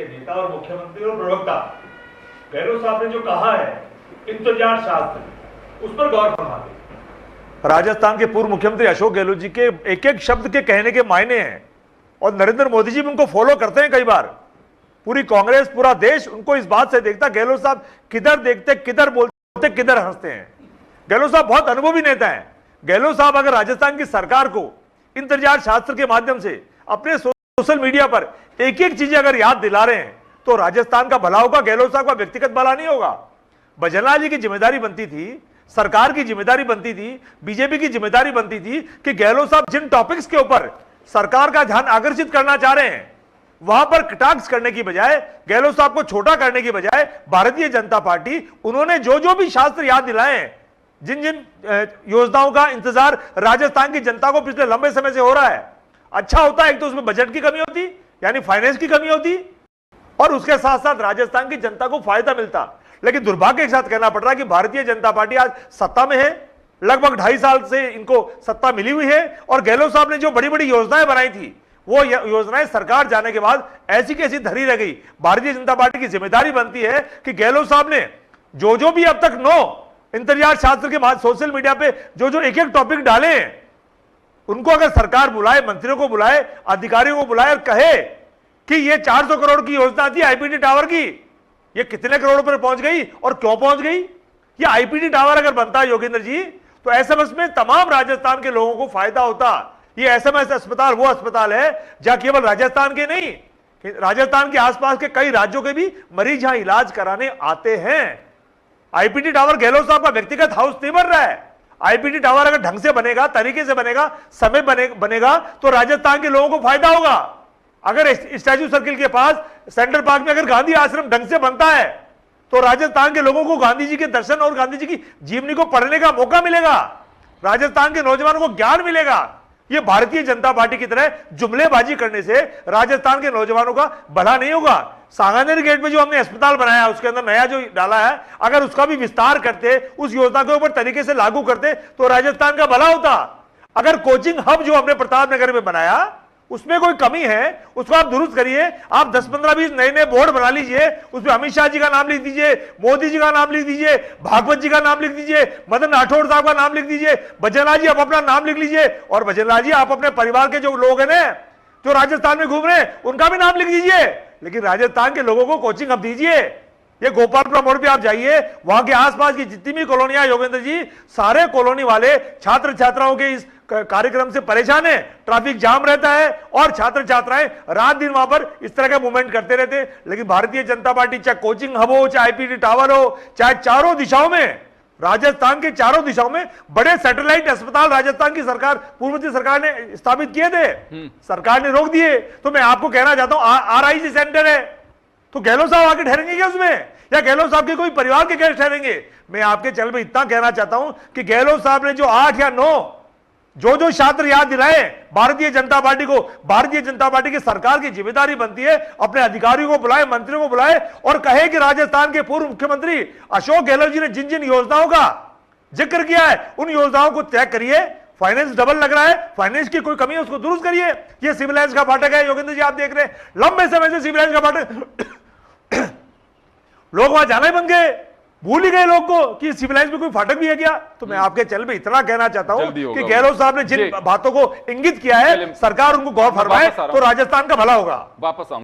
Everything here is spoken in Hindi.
नेता और मुख्यमंत्री और प्रवक्ता गहलोत साहब ने जो कहा है इंतजार शास्त्र, उस पर गौर फरमाते। राजस्थान के पूर्व मुख्यमंत्री अशोक गहलोत जी के एक एक शब्द के कहने के मायने हैं और नरेंद्र मोदी जी भी उनको फॉलो करते हैं। कई बार पूरी कांग्रेस, पूरा देश उनको इस बात से देखता, गहलोत साहब किधर देखते, किधर बोलते, किधर हंसते हैं। गहलोत साहब बहुत अनुभवी नेता हैं। गहलोत साहब अगर राजस्थान की सरकार को इंतजार शास्त्र के माध्यम से अपने सोशल मीडिया पर एक एक चीजें अगर याद दिला रहे हैं तो राजस्थान का भला होगा, गहलोत साहब का व्यक्तिगत भला नहीं होगा। भजनलाल जी की जिम्मेदारी बनती थी, सरकार की जिम्मेदारी बनती थी, बीजेपी की जिम्मेदारी बनती थी कि गहलोत साहब जिन टॉपिक्स के ऊपर सरकार का ध्यान आकर्षित करना चाह रहे हैं वहां पर कटाक्ष करने की बजाय, गहलोत साहब को छोटा करने की बजाय भारतीय जनता पार्टी उन्होंने जो जो भी शास्त्र याद दिलाए हैं, जिन जिन योजनाओं का इंतजार राजस्थान की जनता को पिछले लंबे समय से हो रहा है, अच्छा होता है। एक तो उसमें बजट की कमी होती, यानी फाइनेंस की कमी होती, और उसके साथ साथ राजस्थान की जनता को फायदा मिलता। लेकिन दुर्भाग्य के साथ कहना पड़ रहा है कि भारतीय जनता पार्टी आज सत्ता में है, लगभग 2.5 साल से इनको सत्ता मिली हुई है, और गहलोत साहब ने जो बड़ी बड़ी योजनाएं बनाई थी वो योजनाएं सरकार जाने के बाद ऐसी कैसी धरी रह गई। भारतीय जनता पार्टी की जिम्मेदारी बनती है कि गहलोत साहब ने जो जो भी अब तक 9 इंतजार शास्त्र के बाद सोशल मीडिया पे जो जो एक एक टॉपिक डाले हैं, उनको अगर सरकार बुलाए, मंत्रियों को बुलाए, अधिकारियों को बुलाए और कहे कि ये 400 करोड़ की योजना थी आईपीटी टावर की, ये कितने करोड़ पर पहुंच गई और क्यों पहुंच गई। ये आईपीटी टावर अगर बनता है योगेंद्र जी, तो एसएमएस में तमाम राजस्थान के लोगों को फायदा होता। ये एसएमएस अस्पताल वो अस्पताल है जहां केवल राजस्थान के नहीं, राजस्थान के आसपास के कई राज्यों के भी मरीज यहां इलाज कराने आते हैं। आईपीटी टावर गहलोत साहब का व्यक्तिगत हाउस नहीं बन रहा है। आईपीटी टावर अगर ढंग से बनेगा, तरीके से बनेगा, समय बनेगा तो राजस्थान के लोगों को फायदा होगा। अगर स्टैच्यू सर्किल के पास सेंट्रल पार्क में अगर गांधी आश्रम ढंग से बनता है तो राजस्थान के लोगों को गांधी जी के दर्शन और गांधी जी की जीवनी को पढ़ने का मौका मिलेगा, राजस्थान के नौजवानों को ज्ञान मिलेगा। ये भारतीय जनता पार्टी की तरह जुमलेबाजी करने से राजस्थान के नौजवानों का भला नहीं होगा। सांगानेर गेट में जो हमने अस्पताल बनाया, उसके अंदर नया जो डाला है, अगर उसका भी विस्तार करते, उस योजना के ऊपर तरीके से लागू करते तो राजस्थान का भला होता। अगर कोचिंग हब जो हमने प्रतापनगर में बनाया उसमें कोई कमी है, उसको आप दुरुस्त करिए। आप 10, 15, 20 नए नए बोर्ड बना लीजिए, उसमें अमित शाह जी का नाम लिख दीजिए, मोदी जी का नाम लिख दीजिए, भागवत जी का नाम लिख दीजिए, मदन राठौड़ साहब का नाम लिख दीजिए, भजनलाल जी आप अपना नाम लिख लीजिए, और भजनलाल जी आप अपने परिवार के जो लोग हैं ना जो राजस्थान में घूम रहे हैं उनका भी नाम लिख दीजिए। लेकिन राजस्थान के लोगों को कोचिंग अब दीजिए। ये गोपालपुरा मोड़ पे आप जाइए, वहां के आसपास की जितनी भी कॉलोनियां योगेंद्र जी, सारे कॉलोनी वाले छात्र छात्राओं के इस कार्यक्रम से परेशान है। ट्रैफिक जाम रहता है और छात्र छात्राएं रात दिन वहां पर इस तरह का मूवमेंट करते रहते हैं। लेकिन भारतीय जनता पार्टी चाहे कोचिंग हब हो, चाहे आईपीटी टावर हो, चाहे चारों दिशाओं में, राजस्थान के चारों दिशाओं में बड़े सैटेलाइट अस्पताल राजस्थान की सरकार, पूर्व सरकार ने स्थापित किए थे, सरकार ने रोक दिए। तो मैं आपको कहना चाहता हूं आरआईसी सेंटर है तो गहलोत साहब आके ठहरेंगे क्या उसमें, या गहलोत साहब के कोई परिवार के गेस्ट ठहरेंगे। मैं आपके चैनल में इतना कहना चाहता हूं कि गहलोत साहब ने जो 8 या 9 जो जो शास्त्र याद दिलाए भारतीय जनता पार्टी को, भारतीय जनता पार्टी की सरकार की जिम्मेदारी बनती है अपने अधिकारियों को बुलाए, मंत्रियों को बुलाए और कहे कि राजस्थान के पूर्व मुख्यमंत्री अशोक गहलोत जी ने जिन जिन योजनाओं का जिक्र किया है उन योजनाओं को तय करिए। फाइनेंस डबल लग रहा है, फाइनेंस की कोई कमी है उसको दुरुस्त करिए। ये सिविल लाइन्स का फाटक है योगेंद्र जी, आप देख रहे हैं लंबे समय से सिविल लाइन्स का फाटक लोग वहां जाना ही बन गए, भूल ही गए लोग को कि सिविल लाइन्स में कोई फाटक भी है क्या। तो मैं आपके चैनल में इतना कहना चाहता हूं कि गहलोत साहब ने जिन बातों को इंगित किया है सरकार उनको गौर फरमाए तो राजस्थान का भला होगा। वापस